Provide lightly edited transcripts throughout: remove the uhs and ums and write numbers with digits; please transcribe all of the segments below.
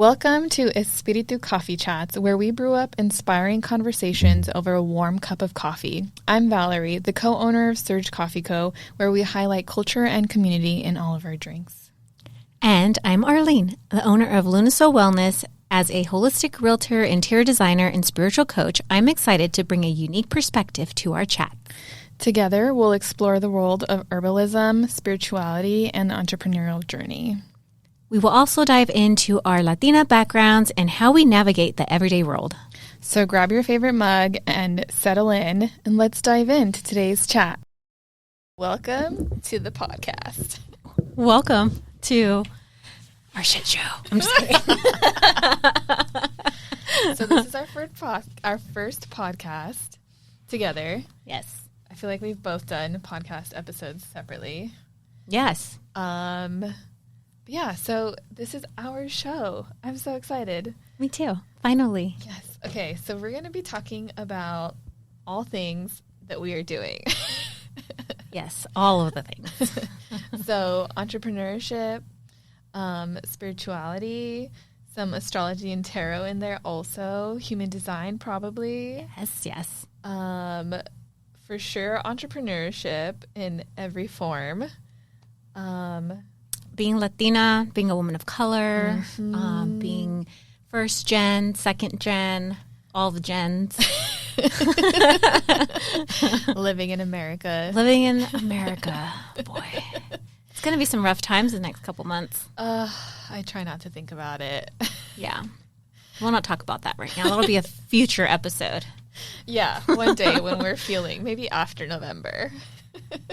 Welcome to Espiritu Coffee Chats, where we brew up inspiring conversations over a warm cup of coffee. I'm Valerie, the co-owner of Surge Coffee Co., where we highlight culture and community in all of our drinks. And I'm Arlene, the owner of Lunaso Wellness. As a holistic realtor, interior designer, and spiritual coach, I'm excited to bring a unique perspective to our chat. Together, we'll explore the world of herbalism, spirituality, and the entrepreneurial journey. We will also dive into our Latina backgrounds and how we navigate the everyday world. So grab your favorite mug and settle in, and let's dive into today's chat. Welcome to the podcast. Welcome to our shit show. I'm just kidding. So this is our first podcast together. Yes. I feel like we've both done podcast episodes separately. Yes. Yeah, so this is our show. I'm so excited. Me too. Finally. Yes. Okay, so we're going to be talking about all things that we are doing. Yes, all of the things. So entrepreneurship, spirituality, some astrology and tarot in there also, human design probably. Yes. For sure, entrepreneurship in every form. Being Latina, being a woman of color, being first gen, second gen, all the gens. Living in America. Living in America. Boy. It's going to be some rough times the next couple months. I try not to think about it. Yeah. We'll not talk about that right now. That'll be a future episode. Yeah, one day when we're feeling, maybe after November.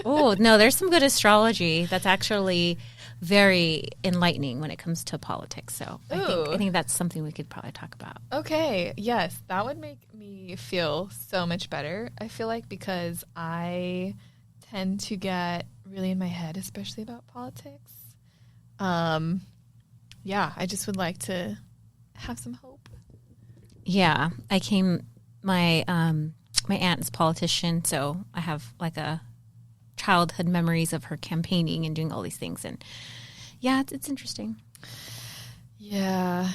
Oh, no, there's some good astrology that's actually very enlightening when it comes to politics. So I think that's something we could probably talk about. Okay. Yes, that would make me feel so much better. I feel like because I tend to get really in my head, especially about politics. Yeah, I just would like to have some hope. Yeah, my aunt is a politician, so I have like a childhood memories of her campaigning and doing all these things, and yeah, it's interesting. Yeah,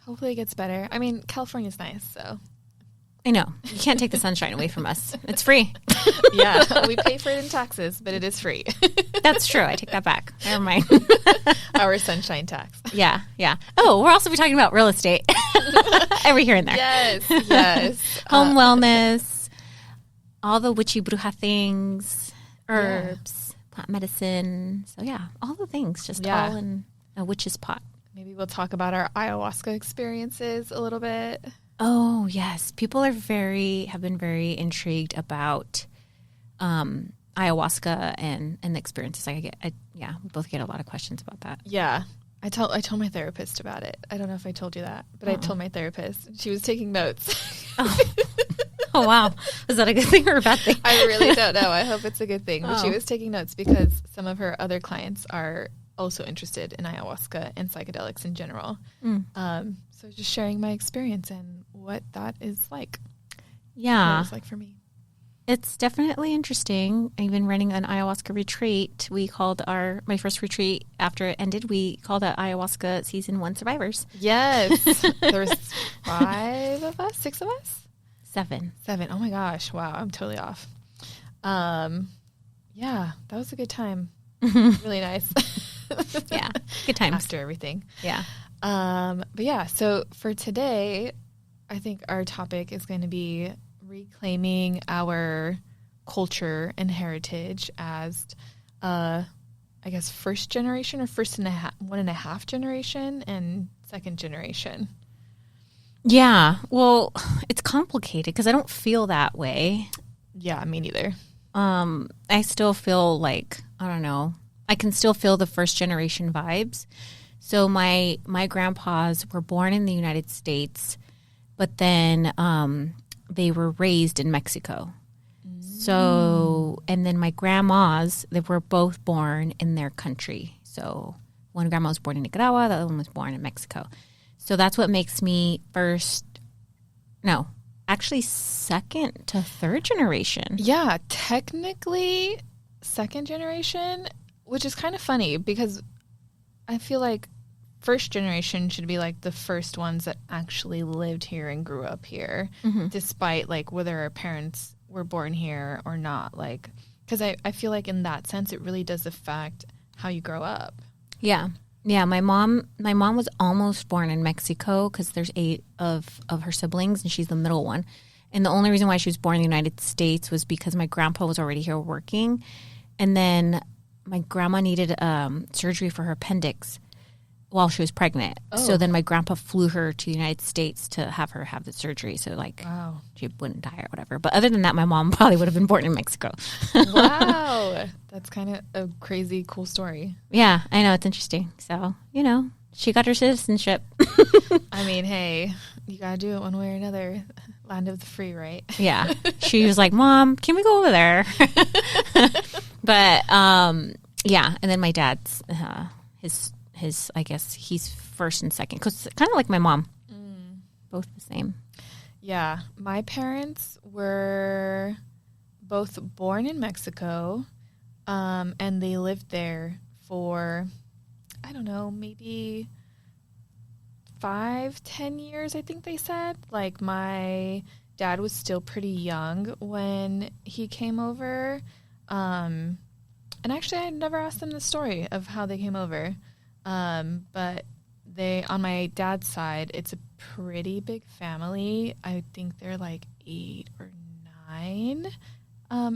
hopefully it gets better. I mean, California's nice, so I know you can't take the sunshine away from us. It's free. Yeah, we pay for it in taxes, but it is free. That's true. I take that back. Never mind. Our sunshine tax. Yeah. Oh, we'll also be talking about real estate every here and there. Yes. Home wellness, all the witchy bruja things, herbs, plant medicine. So yeah, all the things, just all in a witch's pot. Maybe we'll talk about our ayahuasca experiences a little bit. Oh yes, people have been very intrigued about ayahuasca and the experiences. We both get a lot of questions about that. Yeah. I told my therapist about it. I don't know if I told you that, but I told my therapist. She was taking notes. Oh, wow. Is that a good thing or a bad thing? I really don't know. I hope it's a good thing. But she was taking notes because some of her other clients are also interested in ayahuasca and psychedelics in general. So just sharing my experience and what that is like. Yeah. What it's like for me. It's definitely interesting. I've been running an ayahuasca retreat. We called my first retreat after it ended. We called it Ayahuasca Season 1 Survivors. Yes. There was 5 of us, 6 of us? 7. Oh my gosh. Wow. I'm totally off. Yeah, that was a good time. Really nice. Yeah. Good times. After everything. Yeah. But yeah, so for today, I think our topic is going to be reclaiming our culture and heritage as, I guess, first generation or one and a half generation and second generation. Yeah. Well, it's complicated because I don't feel that way. Yeah, me neither. I still feel like, I don't know, I can still feel the first generation vibes. So my grandpas were born in the United States, but then they were raised in Mexico. So, and then my grandmas, they were both born in their country. So one grandma was born in Nicaragua, the other one was born in Mexico. So that's what makes me second to third generation. Yeah, technically second generation, which is kind of funny because I feel like first generation should be like the first ones that actually lived here and grew up here, despite like whether our parents were born here or not. Like, because I feel like in that sense, it really does affect how you grow up. Yeah. Yeah, my mom was almost born in Mexico because there's 8 of her siblings, and she's the middle one. And the only reason why she was born in the United States was because my grandpa was already here working. And then my grandma needed surgery for her appendix while she was pregnant. Oh. So then my grandpa flew her to the United States to have her have the surgery. So like she wouldn't die or whatever. But other than that, my mom probably would have been born in Mexico. Wow. That's kind of a crazy, cool story. Yeah, I know. It's interesting. So, you know, she got her citizenship. I mean, hey, you got to do it one way or another. Land of the free, right? Yeah. She was like, Mom, can we go over there? But, yeah. And then my dad's, his, I guess he's first and second, because kind of like my mom, both the same. Yeah, my parents were both born in Mexico, and they lived there for, I don't know, maybe 5-10 years, I think they said. Like, my dad was still pretty young when he came over, and actually I never asked them the story of how they came over. But they, on my dad's side, it's a pretty big family. I think they're like 8 or 9,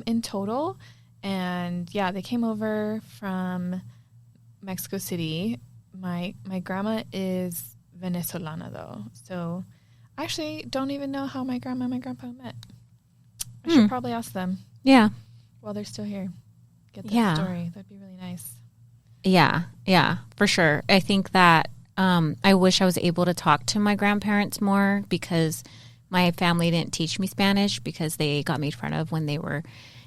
in total. And yeah, they came over from Mexico City. My grandma is Venezolana though. So I actually don't even know how my grandma and my grandpa met. I should probably ask them. Yeah. While they're still here. Get that story. That'd be really nice. Yeah, for sure. I think that I wish I was able to talk to my grandparents more, because my family didn't teach me Spanish because they got made fun of when they were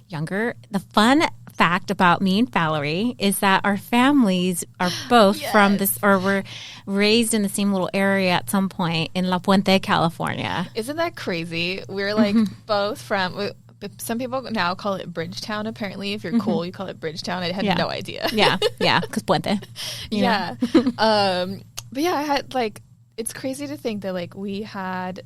younger. The fun fact about me and Valerie is that our families are both from this, or were raised in the same little area at some point in La Puente, California. Isn't that crazy? We're like both from... Some people now call it Bridgetown, apparently. If you're cool, you call it Bridgetown. I had no idea. Yeah, because Puente. Yeah. But yeah, I had, like, it's crazy to think that, like, we had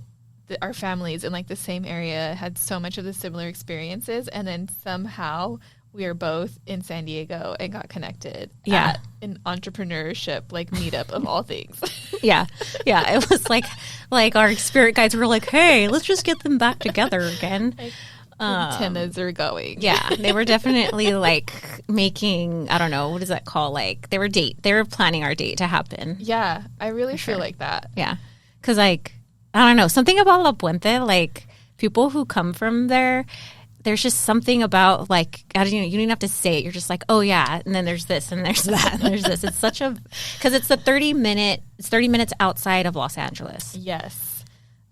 our families in, like, the same area had so much of the similar experiences, and then somehow we are both in San Diego and got connected at an entrepreneurship, like, meetup of all things. Yeah. It was like our spirit guides were like, hey, let's just get them back together again. Antennas are going. Yeah, they were definitely like making, I don't know, what is that called? Like they were planning our date to happen. Yeah, I really feel like that. Yeah, because like, I don't know, something about La Puente, like people who come from there, there's just something about like, I don't know, you don't even have to say it. You're just like, oh yeah, and then there's this and there's that and there's this. It's such a, because it's 30 minutes outside of Los Angeles. Yes.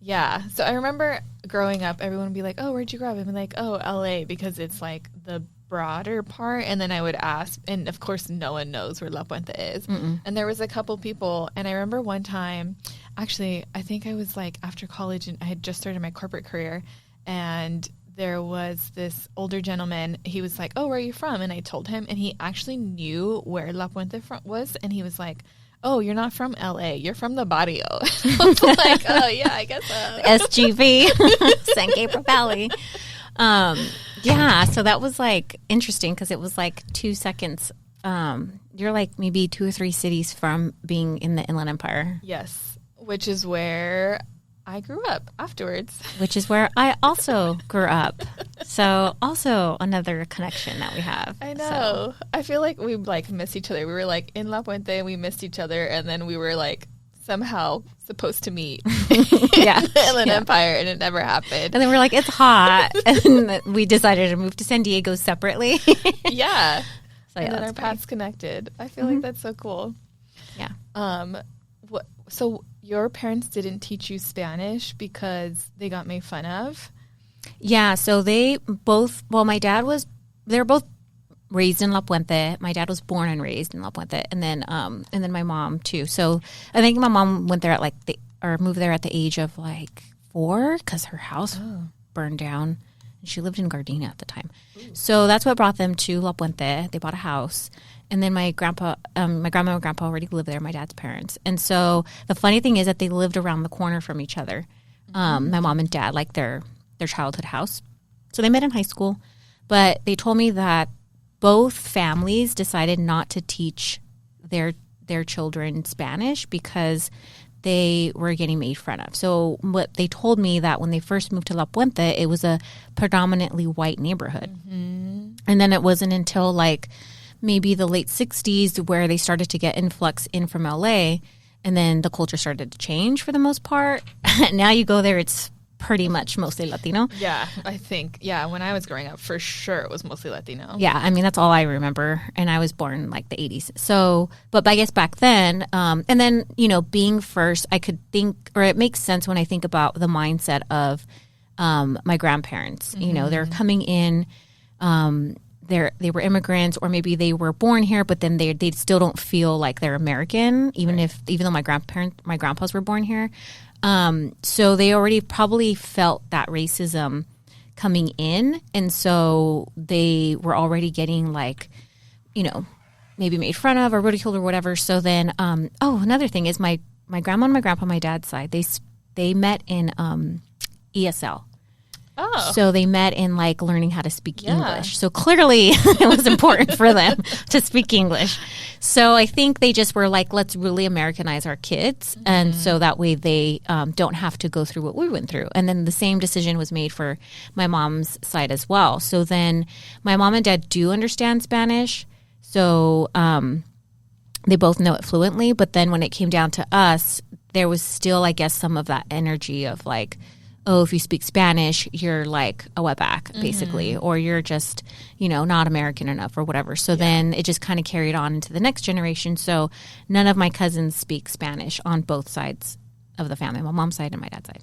Yeah. So I remember growing up, everyone would be like, oh, where'd you grow up? I'd be like, oh, LA, because it's like the broader part. And then I would ask, and of course, no one knows where La Puente is. Mm-mm. And there was a couple people. And I remember one time, actually, I think I was like after college and I had just started my corporate career. And there was this older gentleman. He was like, oh, where are you from? And I told him, and he actually knew where La Puente was. And he was like, oh, you're not from LA. You're from the barrio. I was like, oh, yeah, I guess so. SGV, San Gabriel Valley. Yeah, so that was like interesting because it was like 2 seconds. You're like maybe 2 or 3 cities from being in the Inland Empire. Yes, which is where I grew up afterwards. Which is where I also grew up. So also another connection that we have. I know. So. I feel like we like missed each other. We were like in La Puente and we missed each other, and then we were like somehow supposed to meet in the Inland Empire, and it never happened. And then we're like, it's hot. And we decided to move to San Diego separately. Yeah. So, and then our paths connected. I feel like that's so cool. Yeah. So your parents didn't teach you Spanish because they got made fun of? Yeah, so they both, well, they were both raised in La Puente. My dad was born and raised in La Puente, and then my mom too. So I think my mom went there at moved there at the age of like 4 because her house burned down. And she lived in Gardena at the time. Ooh. So that's what brought them to La Puente. They bought a house. And then my grandma and grandpa already lived there, my dad's parents. And so the funny thing is that they lived around the corner from each other. My mom and dad, like their childhood house. So they met in high school. But they told me that both families decided not to teach their children Spanish because they were getting made fun of. So what they told me that when they first moved to La Puente, it was a predominantly white neighborhood. And then it wasn't until like maybe the late 60s where they started to get influx in from LA, and then the culture started to change for the most part. Now you go there, it's pretty much mostly Latino. Yeah, I think. Yeah, when I was growing up, for sure it was mostly Latino. Yeah, I mean, that's all I remember. And I was born in like the 80s. So, but I guess back then, and then, you know, being first, I could think, or it makes sense when I think about the mindset of my grandparents. You know, they're coming in, they were immigrants, or maybe they were born here, but then they still don't feel like they're American, even though my grandpas were born here. So they already probably felt that racism coming in. And so they were already getting like, you know, maybe made fun of or ridiculed or whatever. So then, another thing is my grandma and my grandpa, my dad's side, they met in, ESL. Oh. So they met in like learning how to speak English. So clearly it was important for them to speak English. So I think they just were like, let's really Americanize our kids. And so that way they don't have to go through what we went through. And then the same decision was made for my mom's side as well. So then my mom and dad do understand Spanish. So they both know it fluently. But then when it came down to us, there was still, I guess, some of that energy of like, oh, if you speak Spanish, you're like a wetback, basically, or you're just, you know, not American enough or whatever. So then it just kind of carried on into the next generation. So none of my cousins speak Spanish on both sides of the family, my mom's side and my dad's side.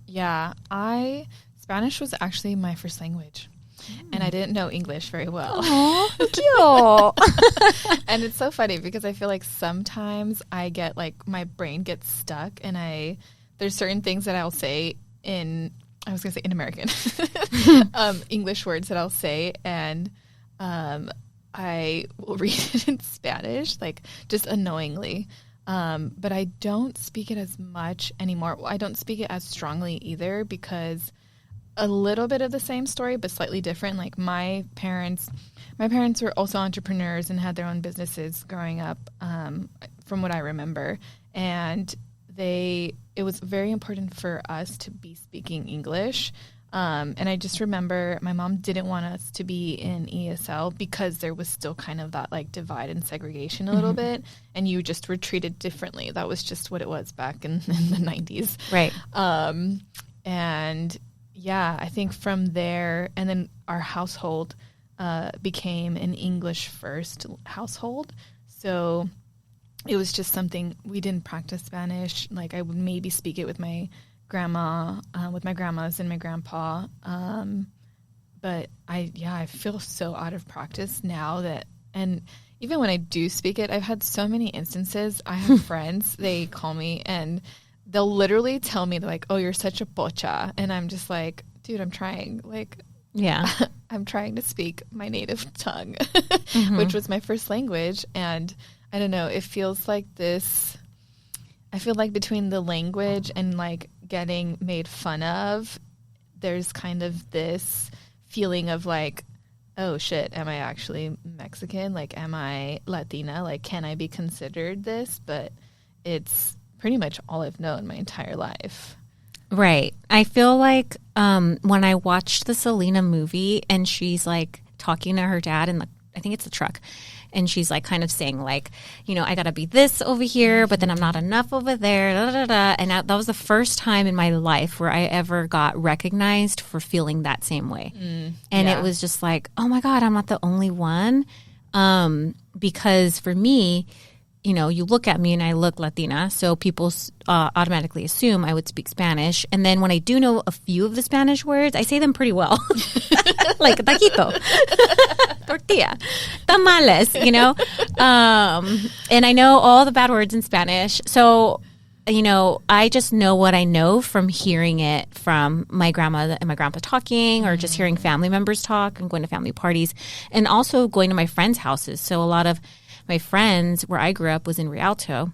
Yeah, Spanish was actually my first language. And I didn't know English very well. Oh, cute. And it's so funny because I feel like sometimes I get like my brain gets stuck and there's certain things that I'll say in American, English words that I'll say, and I will read it in Spanish, like just unknowingly. But I don't speak it as much anymore. I don't speak it as strongly either because a little bit of the same story, but slightly different. Like my parents were also entrepreneurs and had their own businesses growing up, from what I remember. And it was very important for us to be speaking English. And I just remember my mom didn't want us to be in ESL because there was still kind of that like divide and segregation a little bit. And you just were treated differently. That was just what it was back in the 90s. Right. And yeah, I think from there, and then our household became an English first household. So it was just something, we didn't practice Spanish. Like I would maybe speak it with my grandma, with my grandmas and my grandpa. But I feel so out of practice now and even when I do speak it, I've had so many instances. I have friends, they call me and they'll literally tell me, they're like, oh, you're such a pocha. And I'm just like, dude, I'm trying. Like, yeah, I'm trying to speak my native tongue, which was my first language. And I don't know, it feels like this, I feel like between the language and like getting made fun of, there's kind of this feeling of like, oh shit, am I actually Mexican? Like, am I Latina? Like, can I be considered this? But it's pretty much all I've known my entire life. Right. I feel like when I watched the Selena movie and she's like talking to her dad in I think it's the truck, and she's like kind of saying like, you know, I got to be this over here, but then I'm not enough over there. Da, da, da. And that was the first time in my life where I ever got recognized for feeling that same way. And it was just like, oh my God, I'm not the only one. Because for me, you know, you look at me and I look Latina, so people automatically assume I would speak Spanish. And then when I do know a few of the Spanish words, I say them pretty well. Like taquito, tortilla, tamales, you know. And I know all the bad words in Spanish. So I just know what I know from hearing it from my grandma and my grandpa talking, or just hearing family members talk and going to family parties, and also going to my friends' houses. So a lot of my friends where I grew up was in Rialto.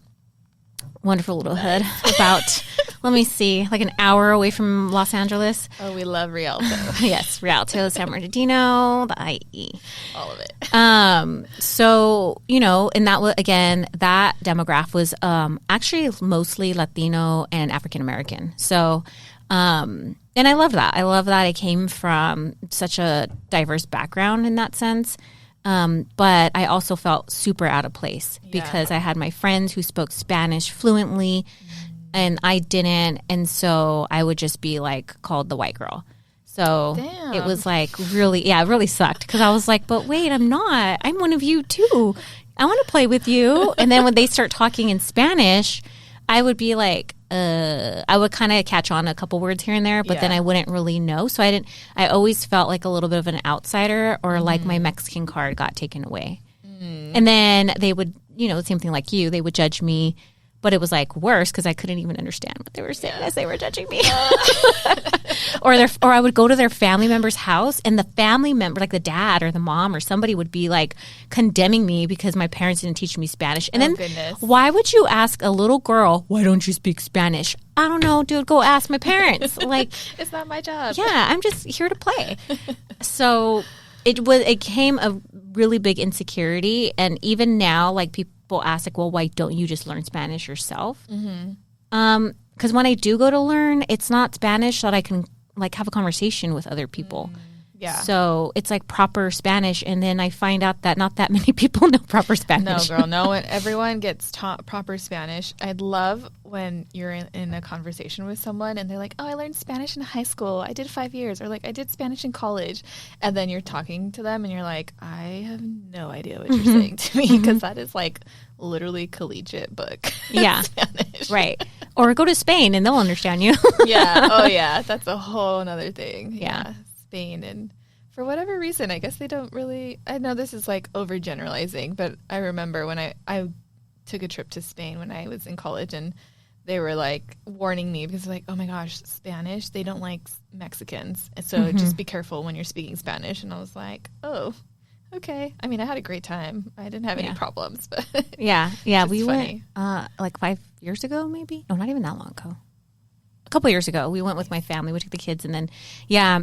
Wonderful little hood, about, let me see, like an hour away from Los Angeles. Oh, we love Rialto. Yes, Rialto, San Bernardino, the IE. All of it. So, and that was, again, that demographic was actually mostly Latino and African American. So, and I love that. I love that I came from such a diverse background in that sense. But I also felt super out of place because I had my friends who spoke Spanish fluently and I didn't. And so I would just be like called the white girl. So it was like really, it really sucked because I was like, but wait, I'm not. I'm one of you too. I want to play with you. And then when they start talking in Spanish, I would be like, I would kind of catch on a couple words here and there, but then I wouldn't really know. So I always felt like a little bit of an outsider, or like my Mexican card got taken away. And then they would, same thing like you, they would judge me, but it was like worse because I couldn't even understand what they were saying as they were judging me. Or I would go to their family member's house, and the family member, like the dad or the mom or somebody, would be like condemning me because my parents didn't teach me Spanish. And then why would you ask a little girl, why don't you speak Spanish? I don't know, dude, go ask my parents. Like, it's not my job. Yeah, I'm just here to play. So it became a really big insecurity. And even now, like, people ask, like, well, why don't you just learn Spanish yourself? Because when I do go to learn, it's not Spanish that I can like have a conversation with other people. Yeah. So it's like proper Spanish, and then I find out that not that many people know proper Spanish. No, girl, no one. Everyone gets taught proper Spanish. I'd love when you're in a conversation with someone and they're like, "Oh, I learned Spanish in high school. I did 5 years," or like, "I did Spanish in college," and then you're talking to them and you're like, "I have no idea what you're saying to me," because that is like literally collegiate book. Yeah, Spanish. Right. Or go to Spain and they'll understand you. Yeah. Oh, yeah. That's a whole other thing. Yeah. Spain, and for whatever reason, I guess they don't really. I know this is like overgeneralizing, but I remember when I took a trip to Spain when I was in college, and they were like warning me because like, oh my gosh, Spanish, they don't like Mexicans, and so just be careful when you're speaking Spanish. And I was like, oh, okay. I mean, I had a great time. I didn't have any problems, but yeah, we went like 5 years ago, maybe. No, not even that long ago. A couple years ago, we went with my family. We took the kids, and then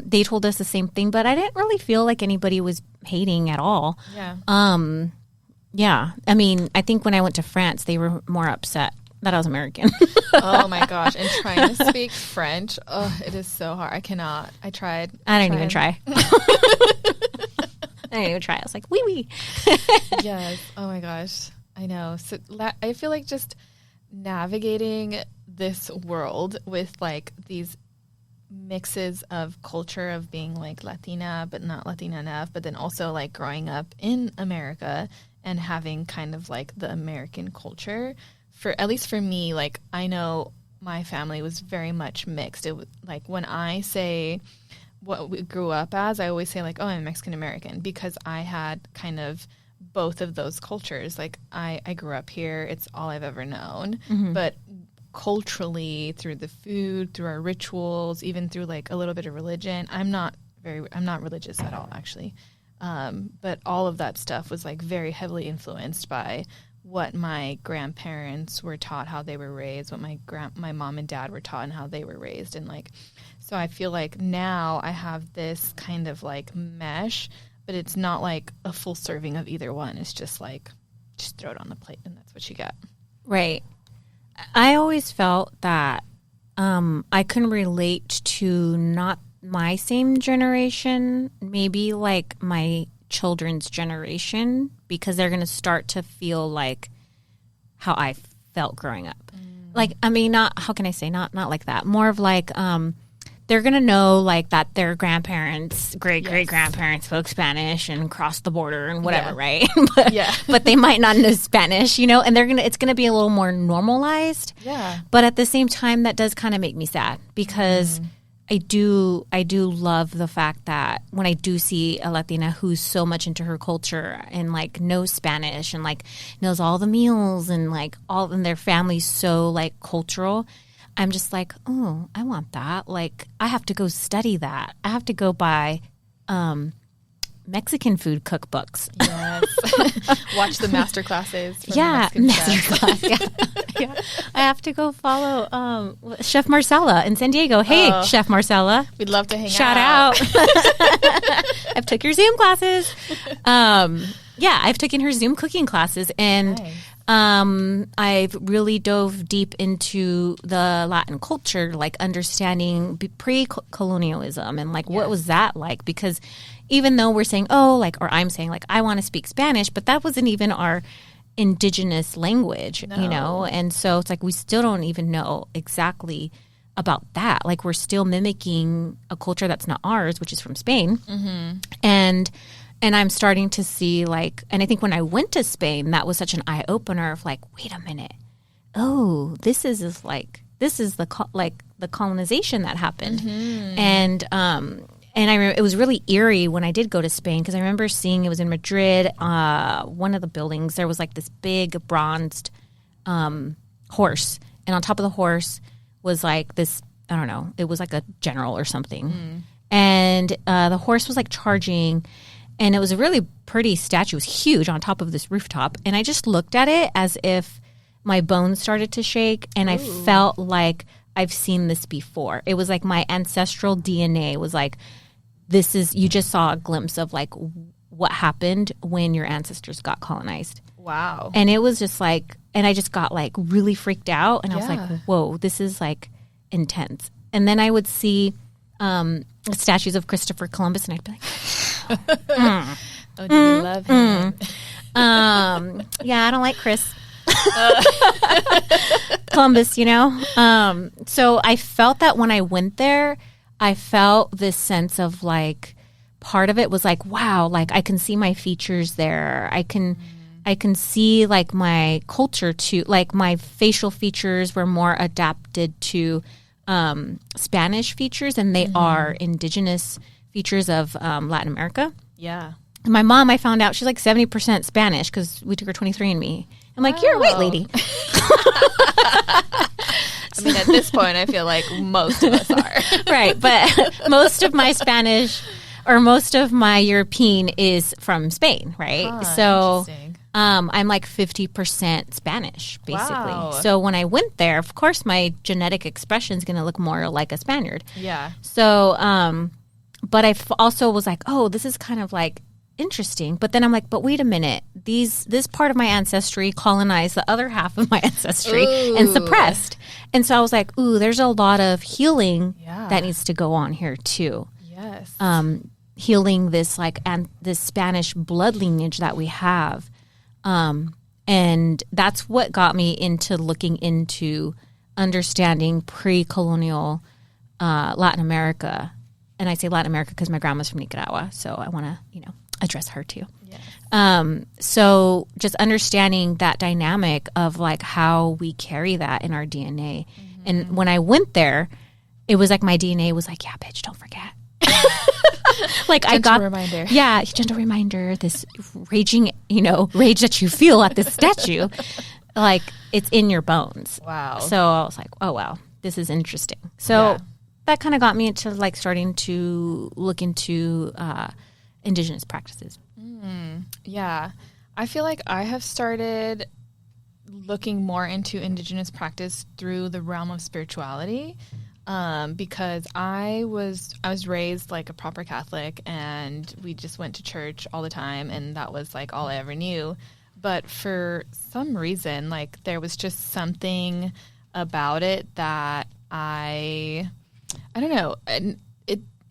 they told us the same thing, but I didn't really feel like anybody was hating at all. Yeah. Yeah. I mean, I think when I went to France, they were more upset that I was American. Oh my gosh! And trying to speak French, it is so hard. I cannot. I tried. I didn't even try. I didn't even try. I was like, wee wee. Yes. Oh my gosh. I know. So I feel like just navigating this world with like these mixes of culture of being like Latina, but not Latina enough, but then also like growing up in America and having kind of like the American culture. For at least for me, like I know my family was very much mixed. It was like when I say what we grew up as, I always say like, oh, I'm Mexican American, because I had kind of both of those cultures. Like I grew up here. It's all I've ever known. But culturally, through the food, through our rituals, even through like a little bit of religion, I'm not religious at all, actually. But all of that stuff was like very heavily influenced by what my grandparents were taught, how they were raised, what my mom and dad were taught, and how they were raised. And like, so I feel like now I have this kind of like mesh, but it's not like a full serving of either one. It's just like, just throw it on the plate and that's what you get. Right. I always felt that I can relate to not my same generation, maybe like my children's generation, because they're going to start to feel like how I felt growing up. Like, I mean, not, how can I say, not like that. More of like, they're going to know like that their grandparents, great-grandparents spoke Spanish and crossed the border and whatever, right? But they might not know Spanish, you know, and it's going to be a little more normalized. Yeah. But at the same time, that does kind of make me sad because I do love the fact that when I do see a Latina who's so much into her culture and like knows Spanish and like knows all the meals and like all and their family's so like cultural, I'm just like, oh, I want that. Like I have to go study that. I have to go buy Mexican food cookbooks. Yes. Watch the master classes. Masterclass. Yeah. I have to go follow Chef Marcella in San Diego. Hey, Chef Marcella. We'd love to hang Shout out. I've took your Zoom classes. I've taken her Zoom cooking classes, and I've really dove deep into the Latin culture, like understanding pre-colonialism and like what was that like? Because even though we're saying, I'm saying like, I want to speak Spanish, but that wasn't even our indigenous language, you know? And so it's like, we still don't even know exactly about that. Like we're still mimicking a culture that's not ours, which is from Spain. Mm-hmm. And I'm starting to see like, and I think when I went to Spain, that was such an eye opener of like, wait a minute. Oh, this is the colonization that happened. Mm-hmm. And I remember it was really eerie when I did go to Spain, because I remember seeing, it was in Madrid, one of the buildings, there was like this big bronzed horse. And on top of the horse was like this, I don't know, it was like a general or something. Mm. And the horse was like charging, and it was a really pretty statue. It was huge on top of this rooftop. And I just looked at it as if my bones started to shake, and I felt like I've seen this before. It was like my ancestral DNA was like, you just saw a glimpse of like what happened when your ancestors got colonized. Wow. And it was just like, and I just got like really freaked out, and I was like, whoa, this is like intense. And then I would see statues of Christopher Columbus, and I'd be like, oh, do you love him? Yeah, I don't like Chris. Columbus, you know? So I felt that when I went there, I felt this sense of like, part of it was like, wow, like I can see my features there. I can see like my culture too. Like my facial features were more adapted to Spanish features, and they are indigenous features of Latin America. Yeah. And my mom, I found out she's like 70% Spanish because we took her 23andMe. I'm like, you're a white lady. I mean, at this point, I feel like most of us are. Right. But most of my Spanish or most of my European is from Spain, right? So I'm like 50% Spanish, basically. Wow. So when I went there, of course, my genetic expression is going to look more like a Spaniard. Yeah. So, but I also was like, oh, this is kind of like interesting. But then I'm like, but wait a minute. This part of my ancestry colonized the other half of my ancestry and suppressed. And so I was like, ooh, there's a lot of healing that needs to go on here too. Yes. Healing this like this Spanish blood lineage that we have. And that's what got me into looking into understanding pre-colonial Latin America. And I say Latin America because my grandma's from Nicaragua, so I want to, address her too. Yes. So just understanding that dynamic of like how we carry that in our DNA. Mm-hmm. And when I went there, it was like my DNA was like, yeah, bitch, don't forget. Like I got reminder. Yeah, gentle reminder, this raging, rage that you feel at this statue. Like it's in your bones. Wow. So I was like, oh wow, this is interesting. So that kind of got me into like starting to look into indigenous practices. Yeah. I feel like I have started looking more into indigenous practice through the realm of spirituality, because I was raised like a proper Catholic, and we just went to church all the time, and that was like all I ever knew. But for some reason, like there was just something about it that I don't know, and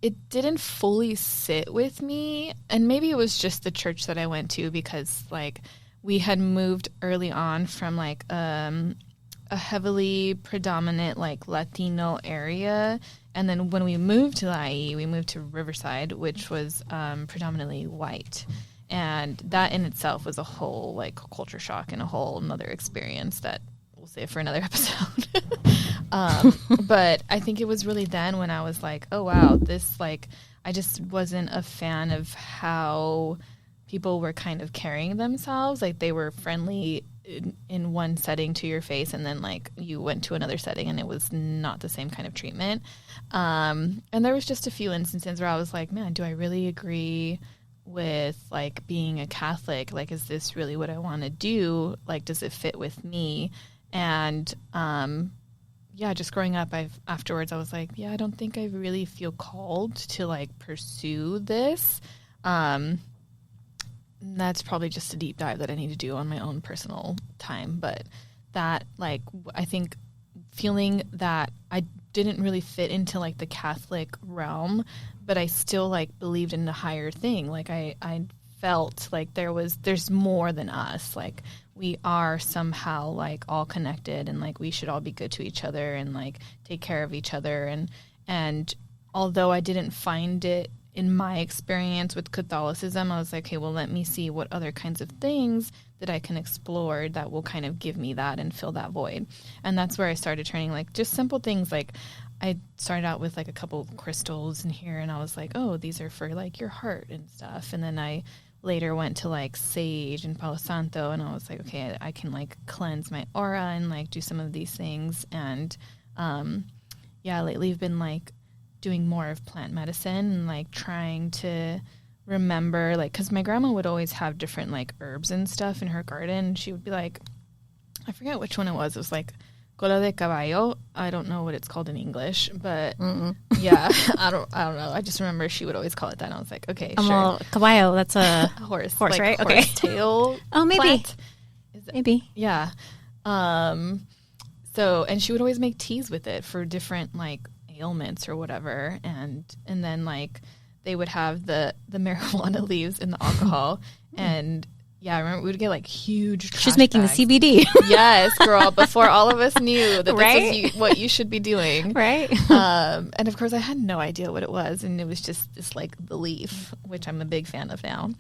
it didn't fully sit with me. And maybe it was just the church that I went to, because like we had moved early on from like a heavily predominant like Latino area, and then when we moved to the IE, we moved to Riverside, which was predominantly white. And that in itself was a whole like culture shock and a whole another experience that we'll save for another episode. But I think it was really then when I was like, oh, wow, this, like, I just wasn't a fan of how people were kind of carrying themselves. Like, they were friendly in one setting to your face, and then, like, you went to another setting and it was not the same kind of treatment. And there was just a few instances where I was like, man, do I really agree with, like, being a Catholic? Like, is this really what I want to do? Like, does it fit with me? And yeah, just growing up, afterwards I was like, yeah, I don't think I really feel called to, like, pursue this. That's probably just a deep dive that I need to do on my own personal time. But that, like, I think feeling that I didn't really fit into, like, the Catholic realm, but I still, like, believed in the higher thing. Like, I felt like there's more than us. Like, we are somehow, like, all connected, and, like, we should all be good to each other and, like, take care of each other. And although I didn't find it in my experience with Catholicism, I was like, okay, well, let me see what other kinds of things that I can explore that will kind of give me that and fill that void. And that's where I started turning, like, just simple things. Like, I started out with, like, a couple of crystals in here, and I was like, oh, these are for, like, your heart and stuff. And then I later went to, like, sage and Palo Santo, and I was like, okay, I can, like, cleanse my aura and, like, do some of these things. And yeah, lately I've been, like, doing more of plant medicine and, like, trying to remember, like, because my grandma would always have different, like, herbs and stuff in her garden. She would be like, I forget which one it was like cola de caballo. I don't know what it's called in English, but yeah, I don't know. I just remember she would always call it that, and I was like, okay, sure. Well, caballo, that's a horse, like, right? Horse Okay. tail. Oh, maybe. Plant. Maybe. Yeah. So, and she would always make teas with it for different, like, ailments or whatever, and then, like, they would have the marijuana leaves in the alcohol. And yeah, I remember we would get, like, huge trash She's making bags. the CBD. Yes, girl, before all of us knew that Right? this is what you should be doing. Right. And of course I had no idea what it was, and it was just this, like, the leaf, which I'm a big fan of now.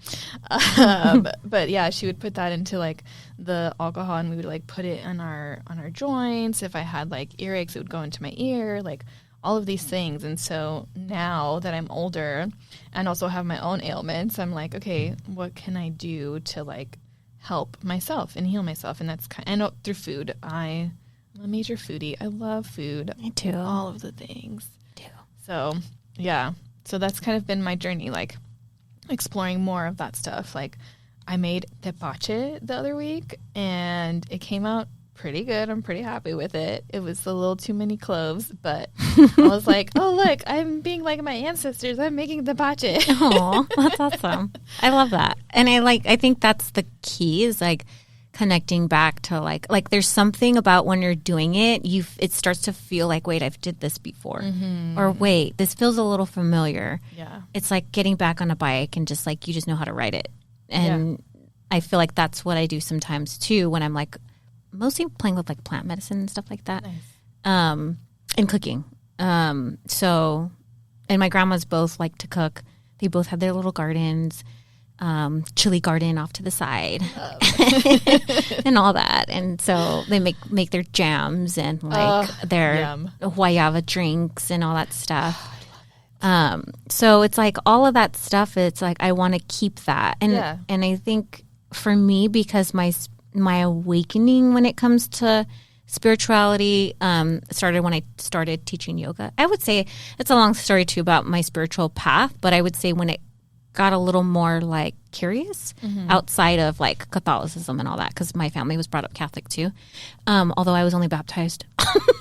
But yeah, she would put that into, like, the alcohol, and we would, like, put it on our joints. If I had, like, earaches, it would go into my ear, like, all of these things. And so now that I'm older and also have my own ailments, I'm like, okay, what can I do to, like, help myself and heal myself? And that's and through food. I'm a major foodie. I love food. Me too. All of the things. Me too. So yeah, so that's kind of been my journey, like, exploring more of that stuff. Like, I made tepache the other week, and it came out pretty good. I'm pretty happy with it. It was a little too many cloves, but I was like, oh, look, I'm being like my ancestors. I'm making tepache. Oh, that's awesome. I love that. And I think that's the key, is, like, connecting back to, like there's something about when you're doing it, it starts to feel like, wait, I've did this before. Or wait, this feels a little familiar. Yeah. It's like getting back on a bike and just, like, you just know how to ride it. And I feel like that's what I do sometimes too, when I'm, like, mostly playing with, like, plant medicine and stuff like that. Nice. And cooking. So, and my grandmas both like to cook. They both have their little gardens, chili garden off to the side, and all that. And so they make their jams and, like, their guayaba drinks and all that stuff. So it's like all of that stuff. It's like I want to keep that, and and I think for me, because my awakening when it comes to spirituality started when I started teaching yoga. I would say it's a long story too about my spiritual path, but I would say when it got a little more, like, curious outside of, like, Catholicism and all that, because my family was brought up Catholic too, although I was only baptized.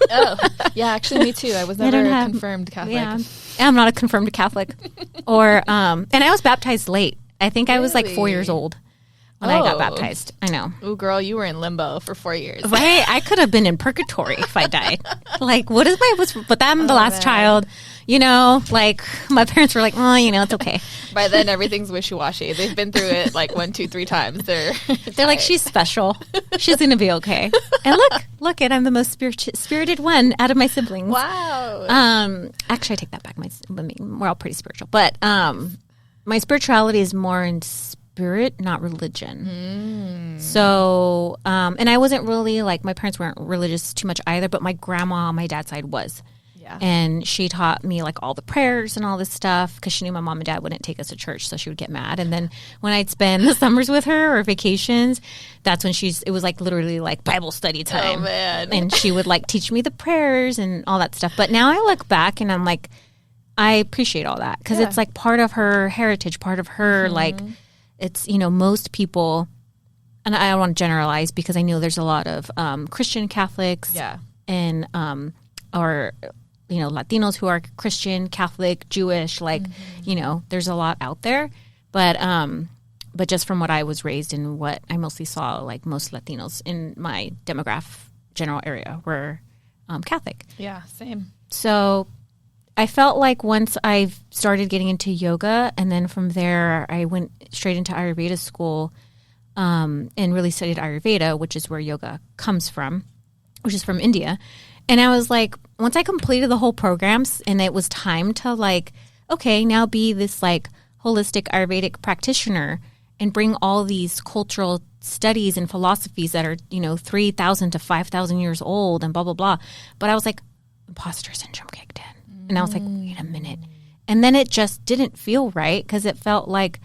Oh, yeah, actually me too. I was never a confirmed Catholic. Yeah, I'm not a confirmed Catholic. Or and I was baptized late. I think I was, like, 4 years old when I got baptized. I know. Ooh, girl, you were in limbo for 4 years. Right? I could have been in purgatory if I died. Like, but I'm the last child, you know, like, my parents were like, oh, you know, it's okay. By then, everything's wishy-washy. They've been through it, like, 1, 2, 3 times. They're like, she's special. She's going to be okay. And look, I'm the most spirited one out of my siblings. Wow. Actually, I take that back. We're all pretty spiritual. But my spirituality is more in spirit, not religion. So, and I wasn't really like, my parents weren't religious too much either, but my grandma on my dad's side was. Yeah. And she taught me like all the prayers and all this stuff because she knew my mom and dad wouldn't take us to church, so she would get mad. And then when I'd spend the summers with her or vacations, that's when it was like literally like Bible study time. Oh, man. And she would like teach me the prayers and all that stuff. But now I look back and I'm like, I appreciate all that because it's like part of her heritage, part of her, like it's, you know, most people, and I don't want to generalize because I know there's a lot of Christian Catholics and or you know, Latinos who are Christian, Catholic, Jewish, like, you know, there's a lot out there. But just from what I was raised and what I mostly saw, like most Latinos in my demographic general area were Catholic. Yeah, same. So I felt like once I started getting into yoga, and then from there I went straight into Ayurveda school and really studied Ayurveda, which is where yoga comes from, which is from India. And I was like, once I completed the whole programs and it was time to like, okay, now be this like holistic Ayurvedic practitioner and bring all these cultural studies and philosophies that are, you know, 3,000 to 5,000 years old and blah, blah, blah. But I was like, imposter syndrome kicked in. And I was like, wait a minute. And then it just didn't feel right because it felt like,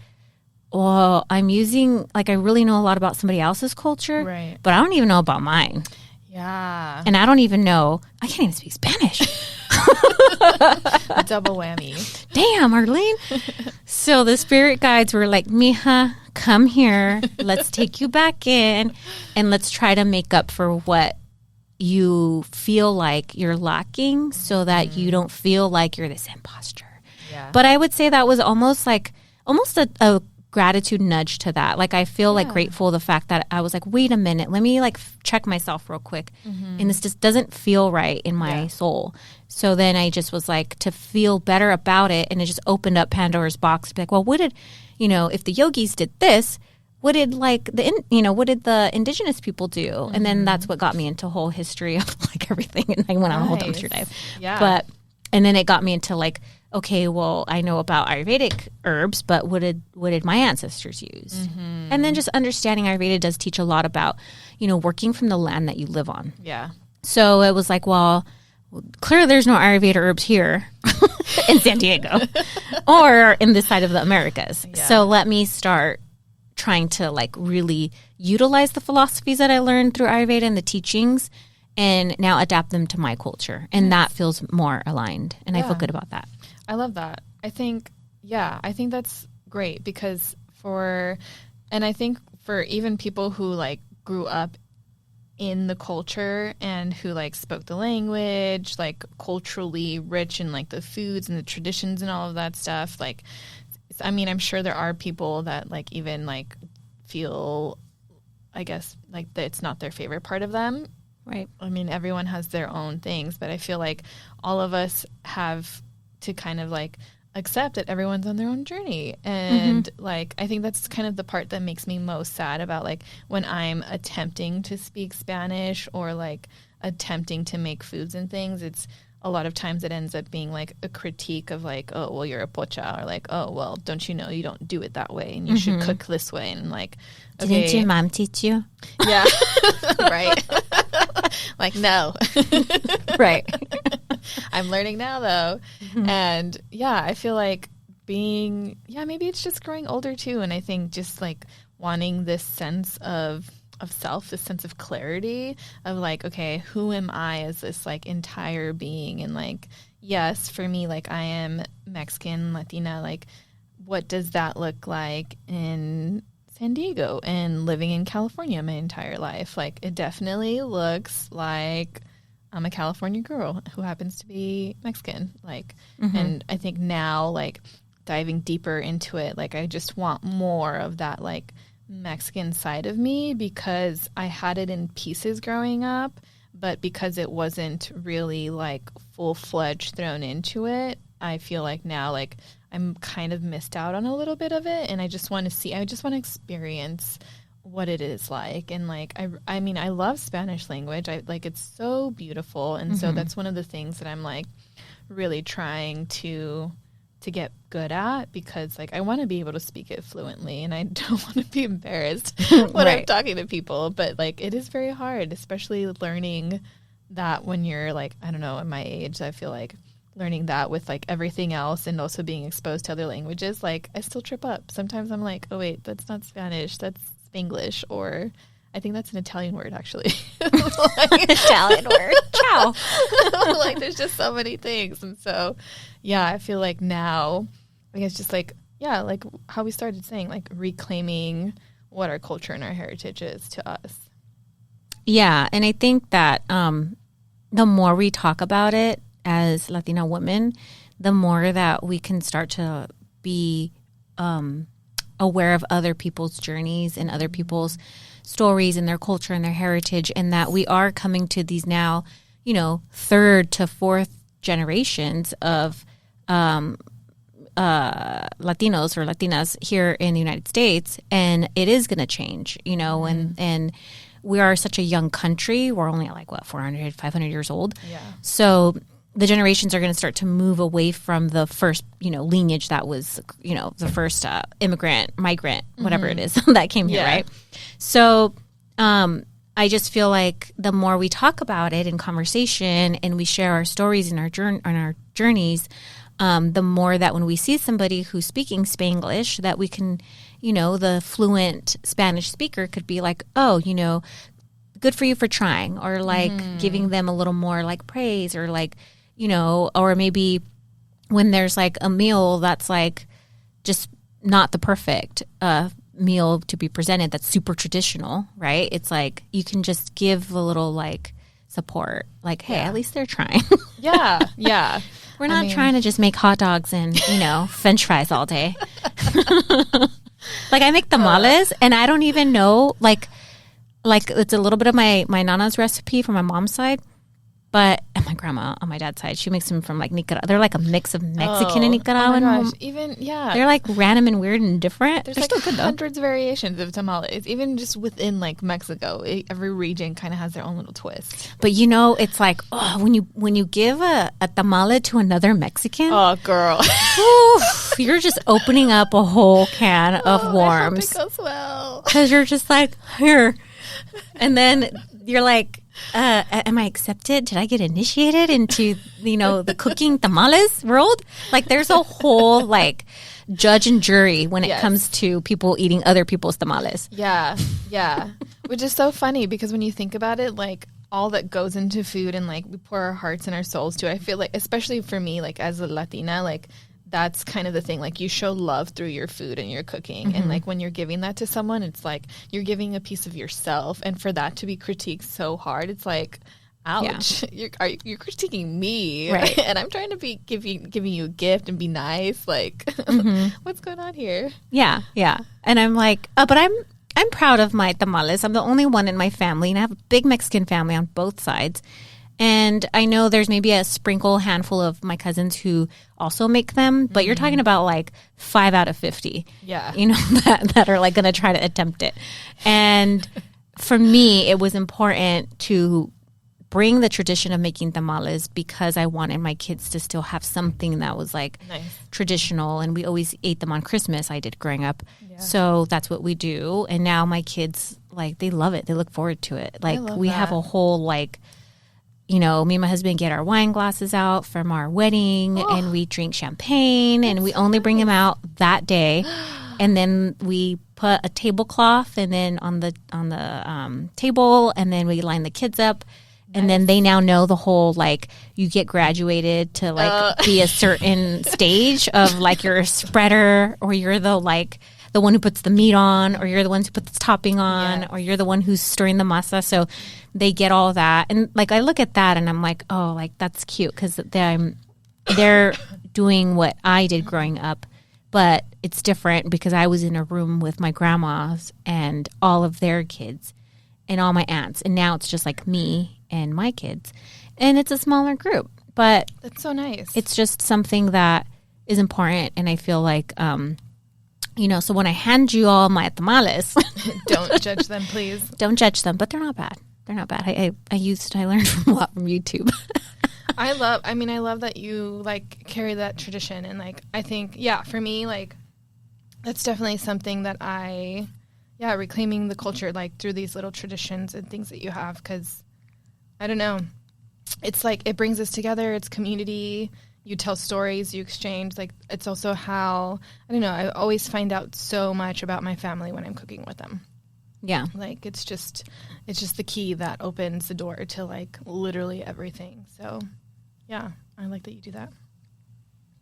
oh, I'm using, like I really know a lot about somebody else's culture, right, but I don't even know about mine. Yeah. And I don't even know, I can't even speak Spanish. Double whammy. Damn, Arlene. So the spirit guides were like, mija, come here. Let's take you back in and let's try to make up for what you feel like you're lacking so that you don't feel like you're this imposter. Yeah. But I would say that was almost a gratitude nudge to that. Like I feel like grateful the fact that I was like, wait a minute, let me like check myself real quick. And this just doesn't feel right in my soul. So then I just was like, to feel better about it, and it just opened up Pandora's box to be like, well, what did, you know, if the yogis did this, what did like what did the indigenous people do? And then that's what got me into whole history of like everything, and I went on a whole dumpster dive. Yeah. And then it got me into like, okay, well, I know about Ayurvedic herbs, but what did my ancestors use? And then just understanding Ayurveda does teach a lot about, you know, working from the land that you live on. Yeah. So it was like, well, clearly there's no Ayurveda herbs here in San Diego or in this side of the Americas. Yeah. So let me start trying to like really utilize the philosophies that I learned through Ayurveda and the teachings, and now adapt them to my culture. And that feels more aligned. And I feel good about that. I love that. I think that's great because for even people who like grew up in the culture and who like spoke the language, like culturally rich in like the foods and the traditions and all of that stuff. Like, I mean, I'm sure there are people that like even like feel, I guess, like that it's not their favorite part of them. Right. I mean, everyone has their own things, but I feel like all of us have to kind of like accept that everyone's on their own journey. And like, I think that's kind of the part that makes me most sad about like when I'm attempting to speak Spanish or like attempting to make foods and things. It's a lot of times it ends up being like a critique of like, oh, well, you're a pocha, or like, oh, well, don't you know you don't do it that way and you should cook this way. And like, okay. Didn't your mom teach you? Yeah. Right. Like, no. Right. I'm learning now though. And yeah, I feel like maybe it's just growing older too. And I think just like wanting this sense of self, this sense of clarity of like, okay, who am I as this like entire being? And like, yes, for me, like I am Mexican, Latina, like what does that look like in San Diego and living in California my entire life? Like it definitely looks like I'm a California girl who happens to be Mexican. Like, and I think now like diving deeper into it, like I just want more of that like Mexican side of me because I had it in pieces growing up, but because it wasn't really like full-fledged thrown into it, I feel like now like I'm kind of missed out on a little bit of it, and I just want to experience what it is like. And like I mean I love Spanish language. I like it's so beautiful, and so that's one of the things that I'm like really trying to to get good at, because like I want to be able to speak it fluently and I don't want to be embarrassed when I'm talking to people. But like it is very hard, especially learning that when you're like, I don't know, at my age, I feel like learning that with like everything else and also being exposed to other languages, like I still trip up. Sometimes I'm like, oh wait, that's not Spanish, that's Spanglish, or I think that's an Italian word actually. Like, Italian word. Ciao. Like there's just so many things. And so yeah, I feel like now like it's just like, yeah, like how we started saying, like reclaiming what our culture and our heritage is to us. Yeah. And I think that the more we talk about it as Latina women, the more that we can start to be aware of other people's journeys and other people's stories and their culture and their heritage, and that we are coming to these now, you know, third to fourth generations of Latinos or Latinas here in the United States, and it is going to change, you know, and we are such a young country. We're only like, what, 400, 500 years old? Yeah. So the generations are going to start to move away from the first, you know, lineage that was, you know, the first immigrant, migrant, whatever it is that came here, right? So I just feel like the more we talk about it in conversation and we share our stories and our journeys, the more that when we see somebody who's speaking Spanglish, that we can, you know, the fluent Spanish speaker could be like, oh, you know, good for you for trying, or like giving them a little more like praise, or like, you know, or maybe when there's like a meal that's like just not the perfect meal to be presented, that's super traditional, right? It's like you can just give a little like support, like, hey, at least they're trying. Yeah. We're not trying to just make hot dogs and, you know, French fries all day. Like I make tamales and I don't even know, like it's a little bit of my nana's recipe from my mom's side, but and my grandma on my dad's side, she makes them from like Nicaragua. They're like a mix of Mexican and Nicaraguan. Oh my gosh. Even, yeah. They're like random and weird and different. There's They're like still good though. Hundreds of variations of tamales, even just within like Mexico. Every region kind of has their own little twist. But you know, it's like, oh, when you give a tamale to another Mexican, oh girl, you're just opening up a whole can of worms. I hope it goes well. Because you're just like, here. And then you're like, am I accepted? Did I get initiated into, you know, the cooking tamales world? Like there's a whole like judge and jury when it comes to people eating other people's tamales. Yeah. Which is so funny because when you think about it, like all that goes into food and like we pour our hearts and our souls to it, I feel like, especially for me, like as a Latina, like that's kind of the thing. Like you show love through your food and your cooking. And like when you're giving that to someone, it's like you're giving a piece of yourself. And for that to be critiqued so hard, it's like, ouch, you're critiquing me. Right. And I'm trying to be giving you a gift and be nice. Like what's going on here? Yeah. And I'm like, but I'm proud of my tamales. I'm the only one in my family, and I have a big Mexican family on both sides. And I know there's maybe a handful of my cousins who also make them, but you're talking about like 5 out of 50. Yeah. You know, that are like going to try to attempt it. And for me, it was important to bring the tradition of making tamales because I wanted my kids to still have something that was like traditional. And we always ate them on Christmas. I did growing up. Yeah. So that's what we do. And now my kids, like, they love it. They look forward to it. Like we have a whole like, you know, me and my husband get our wine glasses out from our wedding and we drink champagne and we only bring them out that day. And then we put a tablecloth and then on the table, and then we line the kids up. And then they now know the whole, like, you get graduated to, like, be a certain stage of, like, you're a spreader, or you're the, like, the one who puts the meat on, or you're the ones who put the topping on, or you're the one who's stirring the masa. So they get all that. And, like, I look at that and I'm like, oh, like, that's cute because they're doing what I did growing up. But it's different because I was in a room with my grandmas and all of their kids and all my aunts. And now it's just, like, me and my kids, and it's a smaller group, but that's so nice. It's just something that is important, and I feel like, you know, so when I hand you all my tamales, don't judge them, please. Don't judge them, but they're not bad. They're not bad. I learned a lot from YouTube. I love that you like carry that tradition. And like, I think, for me, like, that's definitely something that reclaiming the culture, like through these little traditions and things that you have. Cause I don't know, it's like, it brings us together. It's community. You tell stories, you exchange. Like, it's also how, I don't know, I always find out so much about my family when I'm cooking with them. Yeah. Like, it's just the key that opens the door to like literally everything. So yeah, I like that you do that.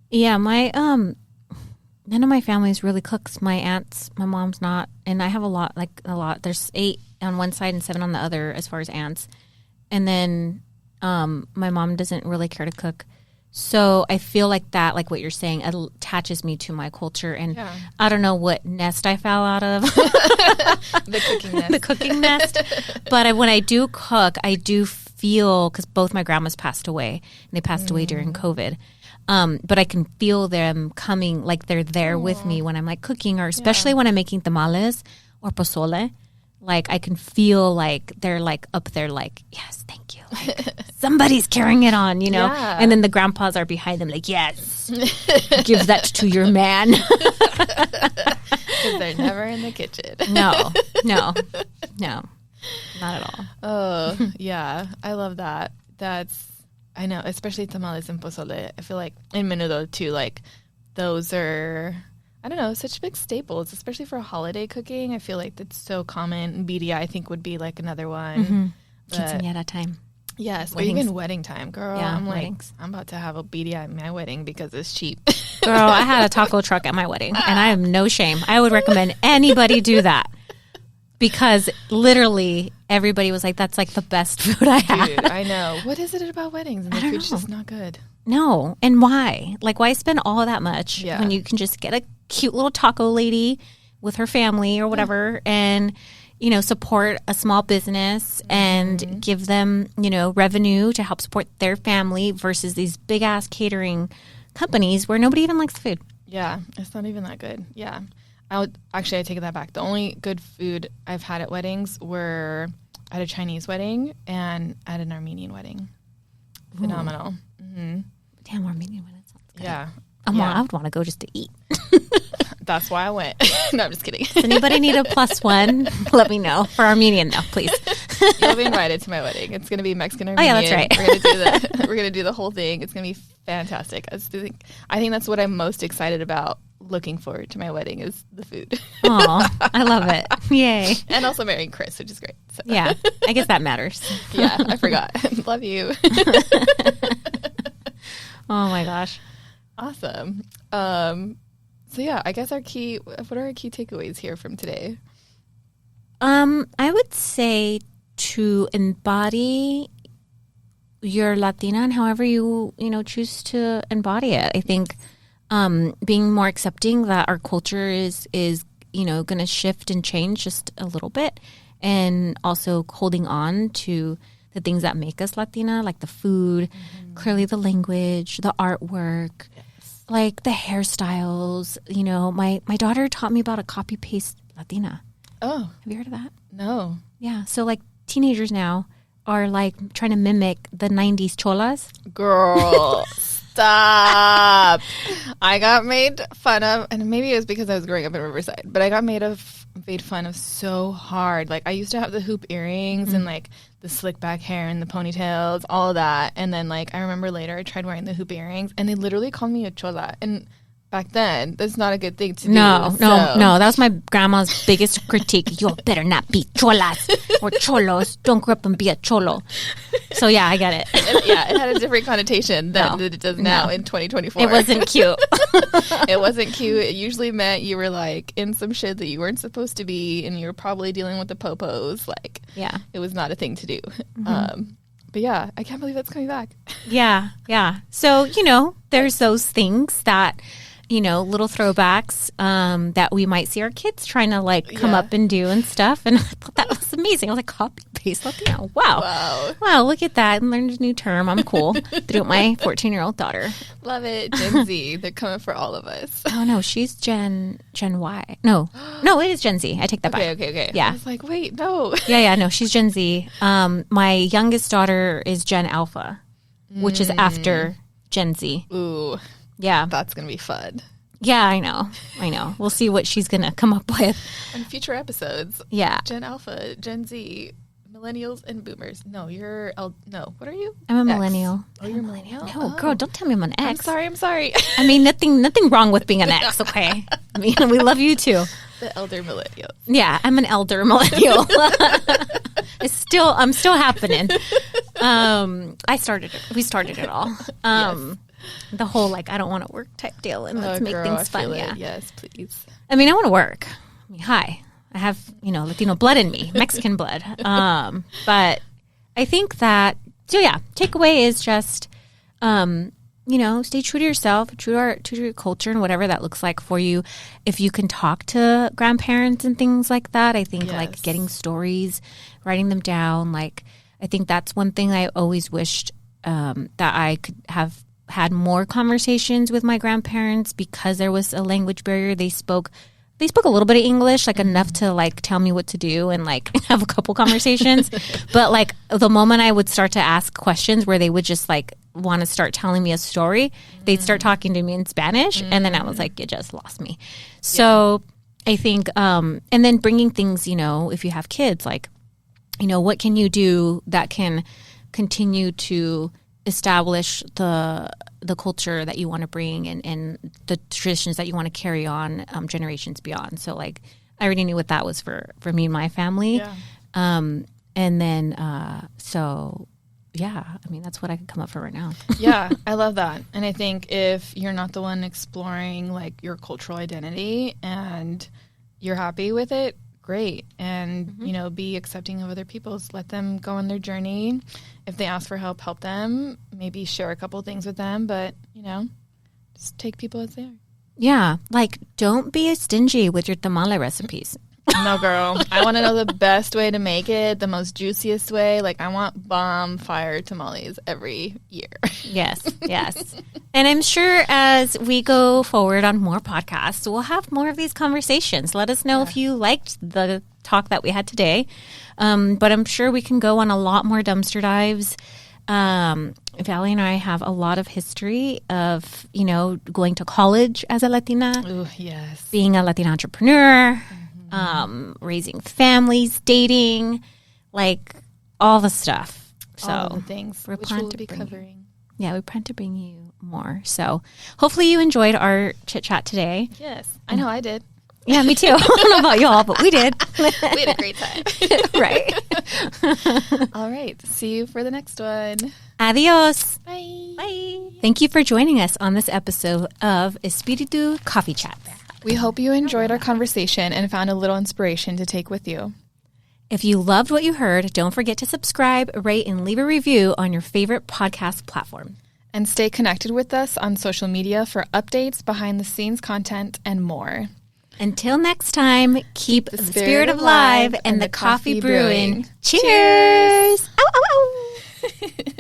Yeah. None of my family's really cooks. My aunts, my mom's not. And I have a lot. There's 8 on one side and 7 on the other as far as aunts. And then my mom doesn't really care to cook. So I feel like that, like what you're saying, attaches me to my culture. And I don't know what nest I fell out of. The cooking nest. The cooking nest. But when I do cook, I do feel, because both my grandmas passed away. And they passed away during COVID. But I can feel them coming, like they're there with me when I'm like cooking, or especially when I'm making tamales or pozole. Like, I can feel like they're like up there, like, yes, thank you. Like, somebody's carrying it on, you know? Yeah. And then the grandpas are behind them, like, yes, give that to your man. Because they're never in the kitchen. No, not at all. Oh, yeah. I love that. I know, especially tamales and pozole. I feel like, and menudo too, like, those are, I don't know, such big staples, especially for holiday cooking. I feel like that's so common. Birria, I think, would be like another one. Mm-hmm. Quinceañera time. Yes, Weddings. or even wedding time, girl. Yeah, I'm weddings. like, I'm about to have a birria at my wedding because it's cheap. Girl, I had a taco truck at my wedding, and I have no shame. I would recommend anybody do that, because literally everybody was like, that's like the best food I had. Dude, I know. What is it about weddings? And the food's just not good. No. And why? Like, why spend all that much when you can just get a cute little taco lady with her family or whatever and, you know, support a small business and give them, you know, revenue to help support their family versus these big ass catering companies where nobody even likes the food. Yeah. It's not even that good. Yeah. I take that back. The only good food I've had at weddings were at a Chinese wedding and at an Armenian wedding. Phenomenal. Mm-hmm. Damn, Armenian wedding sounds good. Yeah. I would want to go just to eat. That's why I went. No, I'm just kidding. Does anybody need a +1? Let me know. For Armenian, though, please. You'll be invited to my wedding. It's going to be Mexican Armenian. Oh, yeah, that's right. We're going to do the whole thing. It's going to be fantastic. I think that's what I'm most excited about. Looking forward to my wedding is the food. Oh, I love it. Yay. And also marrying Chris, which is great. So. Yeah, I guess that matters. Yeah, I forgot. Love you. Oh my gosh. Awesome. So yeah, I guess what are our key takeaways here from today? I would say to embody your Latina and however you choose to embody it. I think being more accepting that our culture is going to shift and change just a little bit, and also holding on to the things that make us Latina, like the food, clearly the language, the artwork, like the hairstyles. You know, my daughter taught me about a copy paste Latina. Oh, have you heard of that? No. Yeah, so like teenagers now are like trying to mimic the 90s cholas. Girl, stop. I got made fun of, and maybe it was because I was growing up in Riverside, but I got made fun of so hard. Like, I used to have the hoop earrings and like the slick back hair and the ponytails, all of that. And then like, I remember later I tried wearing the hoop earrings and they literally called me a chola. And back then, that's not a good thing to do. No. That was my grandma's biggest critique. You better not be cholas or cholos. Don't grow up and be a cholo. So yeah, I get it. It had a different connotation than it does now in 2024. It wasn't cute. It wasn't cute. It usually meant you were like in some shit that you weren't supposed to be, and you were probably dealing with the popos. Like, yeah, it was not a thing to do. But yeah, I can't believe that's coming back. Yeah. So, there's those things that, little throwbacks that we might see our kids trying to like come up and do and stuff. And I thought that was amazing. I was like, copy paste Latina. Wow. Look at that. I learned a new term. I'm cool. Through my 14-year-old daughter. Love it. Gen Z. They're coming for all of us. Oh no, she's Gen Y. No, it is Gen Z. I take that back. Okay. Yeah. I was like, wait, no. Yeah. No, she's Gen Z. My youngest daughter is Gen Alpha. which is after Gen Z. Ooh, Yeah. that's going to be fun. Yeah, I know. We'll see what she's going to come up with. In future episodes. Yeah. Gen Alpha, Gen Z, millennials, and boomers. No, no. What are you? I'm a X. millennial. Oh, you're a millennial? No, girl, don't tell me I'm an X. I'm sorry. I mean, nothing wrong with being an X, okay? I mean, we love you too. The elder millennial. Yeah, I'm an elder millennial. I'm still happening. We started it all. Yes. The whole like I don't want to work type deal, and let's make things fun. Yeah. Yes, please. I mean, I want to work. I mean, hi, I have Latino blood in me, Mexican blood. But I think that takeaway is just stay true to yourself, true to your culture, and whatever that looks like for you. If you can talk to grandparents and things like that, I think like getting stories, writing them down. Like I think that's one thing I always wished that I could have had more conversations with my grandparents because there was a language barrier. They spoke a little bit of English, like enough to like tell me what to do and like have a couple conversations. But like the moment I would start to ask questions where they would just like want to start telling me a story, they'd start talking to me in Spanish. And then I was like, you just lost me. So I think, and then bringing things, if you have kids, like, what can you do that can continue to establish the culture that you want to bring and the traditions that you want to carry on generations beyond. So like I already knew what that was for me and my family. Yeah. And then I mean that's what I could come up for right now. Yeah, I love that. And I think if you're not the one exploring like your cultural identity and you're happy with it, great. And be accepting of other people's, let them go on their journey. If they ask for help, help them, maybe share a couple things with them, but just take people as they are. Yeah, like don't be stingy with your tamale recipes. No, girl. I want to know the best way to make it, the most juiciest way. Like I want bomb fire tamales every year. Yes. And I'm sure as we go forward on more podcasts, we'll have more of these conversations. Let us know if you liked the talk that we had today. But I'm sure we can go on a lot more dumpster dives. Valley and I have a lot of history of, going to college as a Latina. Ooh, yes. Being a Latina entrepreneur, raising families, dating, like all the stuff. So all the things we're which we'll be covering. Yeah, we plan to bring you more. So hopefully you enjoyed our chit chat today. Yes, I know I did. Yeah, me too. I don't know about y'all, but we did. We had a great time. Right. All right. See you for the next one. Adios. Bye. Bye. Thank you for joining us on this episode of Espiritu Coffee Chat. We hope you enjoyed our conversation and found a little inspiration to take with you. If you loved what you heard, don't forget to subscribe, rate, and leave a review on your favorite podcast platform. And stay connected with us on social media for updates, behind-the-scenes content, and more. Until next time, keep the spirit alive and the coffee brewing. Cheers! Cheers. Ow, ow, ow.